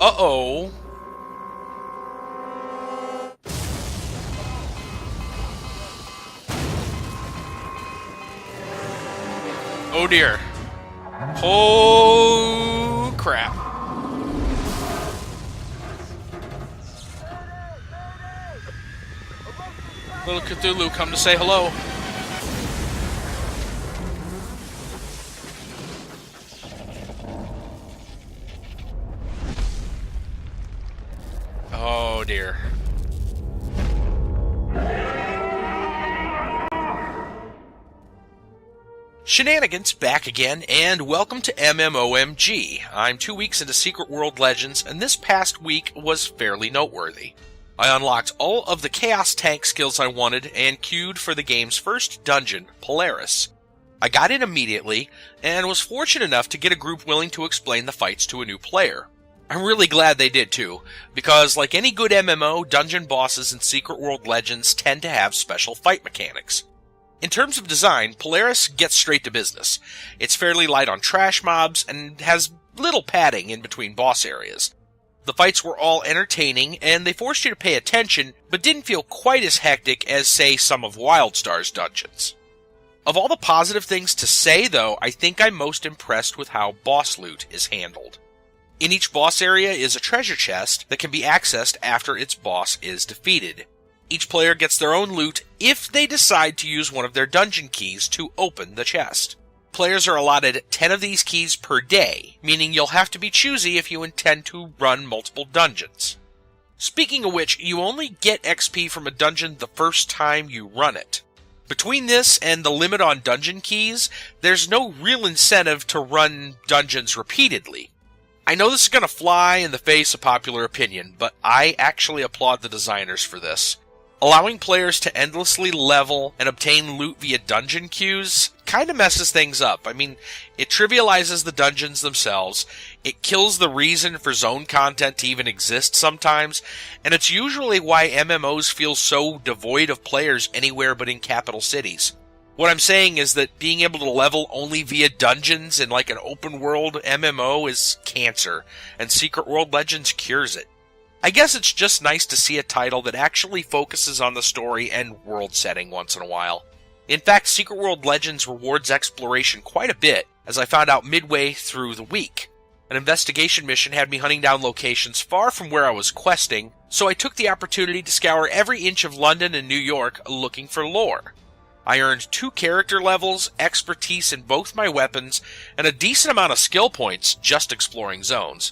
Uh-oh. Oh dear. Oh crap. Little Cthulhu come to say hello. Oh dear. Shenanigans back again, and welcome to MMOMG. I'm 2 weeks into Secret World Legends, and this past week was fairly noteworthy. I unlocked all of the Chaos Tank skills I wanted and queued for the game's first dungeon, Polaris. I got in immediately, and was fortunate enough to get a group willing to explain the fights to a new player. I'm really glad they did too, because like any good MMO, dungeon bosses in Secret World Legends tend to have special fight mechanics. In terms of design, Polaris gets straight to business. It's fairly light on trash mobs, and has little padding in between boss areas. The fights were all entertaining, and they forced you to pay attention, but didn't feel quite as hectic as, say, some of WildStar's dungeons. Of all the positive things to say, though, I think I'm most impressed with how boss loot is handled. In each boss area is a treasure chest that can be accessed after its boss is defeated. Each player gets their own loot if they decide to use one of their dungeon keys to open the chest. Players are allotted 10 of these keys per day, meaning you'll have to be choosy if you intend to run multiple dungeons. Speaking of which, you only get XP from a dungeon the first time you run it. Between this and the limit on dungeon keys, there's no real incentive to run dungeons repeatedly. I know this is going to fly in the face of popular opinion, but I actually applaud the designers for this. Allowing players to endlessly level and obtain loot via dungeon queues kind of messes things up. I mean, it trivializes the dungeons themselves, it kills the reason for zone content to even exist sometimes, and it's usually why MMOs feel so devoid of players anywhere but in capital cities. What I'm saying is that being able to level only via dungeons in like an open world MMO is cancer, and Secret World Legends cures it. I guess it's just nice to see a title that actually focuses on the story and world setting once in a while. In fact, Secret World Legends rewards exploration quite a bit, as I found out midway through the week. An investigation mission had me hunting down locations far from where I was questing, so I took the opportunity to scour every inch of London and New York looking for lore. I earned 2 character levels, expertise in both my weapons, and a decent amount of skill points just exploring zones.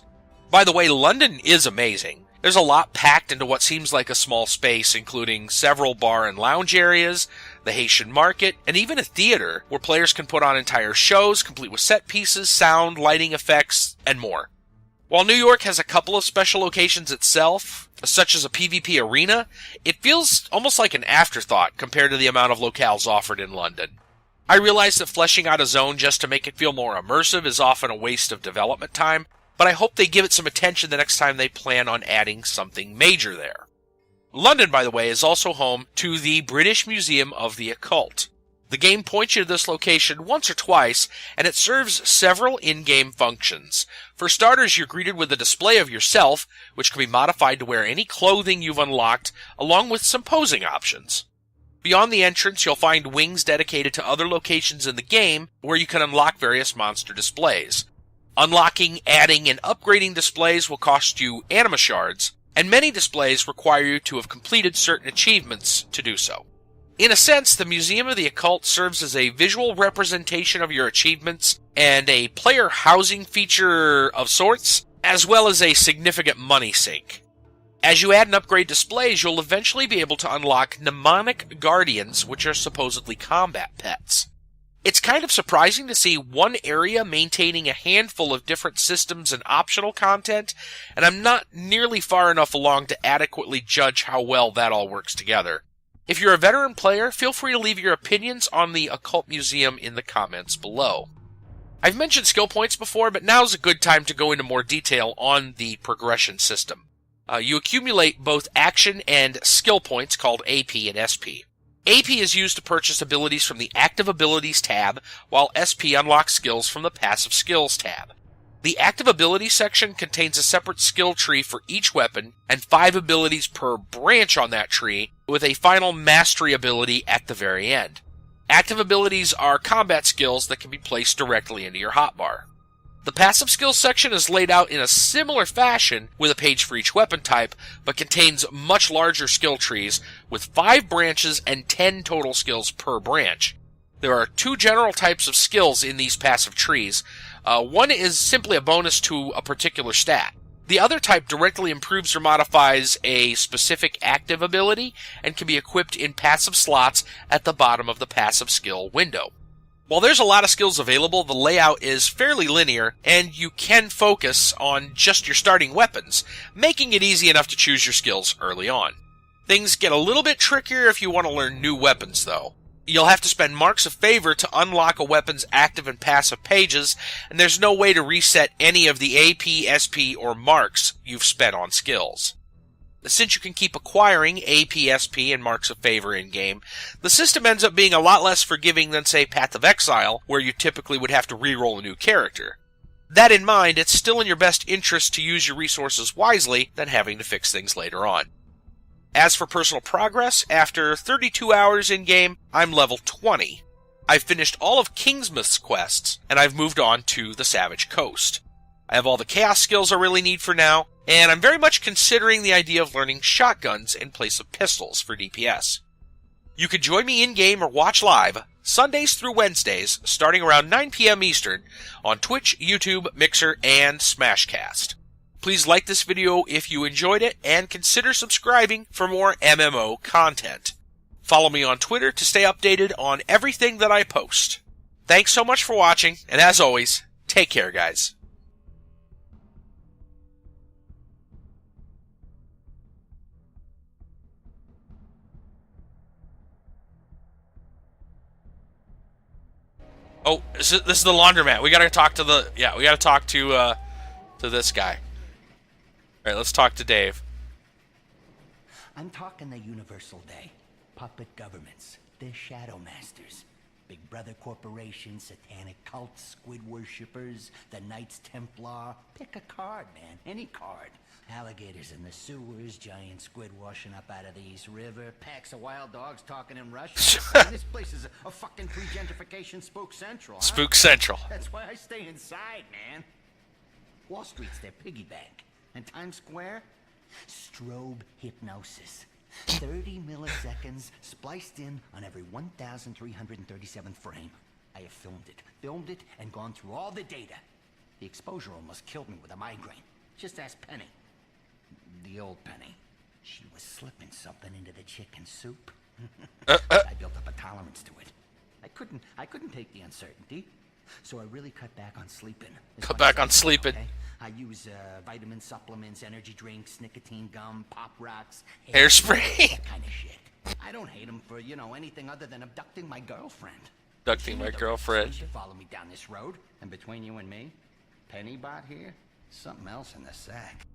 By the way, London is amazing. There's a lot packed into what seems like a small space, including several bar and lounge areas, the Haitian market, and even a theater where players can put on entire shows, complete with set pieces, sound, lighting effects, and more. While New York has a couple of special locations itself, such as a PvP arena, it feels almost like an afterthought compared to the amount of locales offered in London. I realize that fleshing out a zone just to make it feel more immersive is often a waste of development time, but I hope they give it some attention the next time they plan on adding something major there. London, by the way, is also home to the British Museum of the Occult. The game points you to this location once or twice, and it serves several in-game functions. For starters, you're greeted with a display of yourself, which can be modified to wear any clothing you've unlocked, along with some posing options. Beyond the entrance, you'll find wings dedicated to other locations in the game, where you can unlock various monster displays. Unlocking, adding, and upgrading displays will cost you anima shards, and many displays require you to have completed certain achievements to do so. In a sense, the Museum of the Occult serves as a visual representation of your achievements and a player housing feature of sorts, as well as a significant money sink. As you add and upgrade displays, you'll eventually be able to unlock mnemonic guardians, which are supposedly combat pets. It's kind of surprising to see one area maintaining a handful of different systems and optional content, and I'm not nearly far enough along to adequately judge how well that all works together. If you're a veteran player, feel free to leave your opinions on the Occult Museum in the comments below. I've mentioned skill points before, but now's a good time to go into more detail on the progression system. You accumulate both action and skill points called AP and SP. AP is used to purchase abilities from the Active Abilities tab, while SP unlocks skills from the Passive Skills tab. The active ability section contains a separate skill tree for each weapon and 5 abilities per branch on that tree, with a final mastery ability at the very end. Active abilities are combat skills that can be placed directly into your hotbar. The passive skills section is laid out in a similar fashion with a page for each weapon type, but contains much larger skill trees with 5 branches and 10 total skills per branch. There are 2 general types of skills in these passive trees. One is simply a bonus to a particular stat. The other type directly improves or modifies a specific active ability and can be equipped in passive slots at the bottom of the passive skill window. While there's a lot of skills available, the layout is fairly linear, and you can focus on just your starting weapons, making it easy enough to choose your skills early on. Things get a little bit trickier if you want to learn new weapons, though. You'll have to spend marks of favor to unlock a weapon's active and passive pages, and there's no way to reset any of the AP, SP, or marks you've spent on skills. Since you can keep acquiring AP, SP, and marks of favor in-game, the system ends up being a lot less forgiving than, say, Path of Exile, where you typically would have to re-roll a new character. That in mind, it's still in your best interest to use your resources wisely than having to fix things later on. As for personal progress, after 32 hours in-game, I'm level 20. I've finished all of Kingsmouth's quests, and I've moved on to the Savage Coast. I have all the Chaos skills I really need for now, and I'm very much considering the idea of learning shotguns in place of pistols for DPS. You can join me in-game or watch live, Sundays through Wednesdays, starting around 9 p.m. Eastern, on Twitch, YouTube, Mixer, and Smashcast. Please like this video if you enjoyed it, and consider subscribing for more MMO content. Follow me on Twitter to stay updated on everything that I post. Thanks so much for watching, and as always, take care, guys. Oh, this is the laundromat. We gotta talk to to this guy. All right, let's talk to Dave. I'm talking the Universal Day. Puppet governments, the Shadow Masters, Big Brother corporations, satanic cults, squid worshippers, the Knights Templar. Pick a card, man. Any card. Alligators in the sewers, giant squid washing up out of the East River, packs of wild dogs talking in Russian. Man, this place is a fucking pre-gentrification spook central, huh? Spook Central. That's why I stay inside, man. Wall Street's their piggy bank. And Times Square? Strobe hypnosis. 30 milliseconds spliced in on every 1,337th frame. I have filmed it, and gone through all the data. The exposure almost killed me with a migraine. Just ask Penny. The old Penny. She was slipping something into the chicken soup. I built up a tolerance to it. I couldn't take the uncertainty, so I really cut back on sleeping. Okay? I use vitamin supplements, energy drinks, nicotine gum, pop rocks, hairspray, that kind of shit. I don't hate them for, anything other than abducting my girlfriend. Abducting my girlfriend. She follow me down this road, and between you and me, Pennybot here, something else in the sack.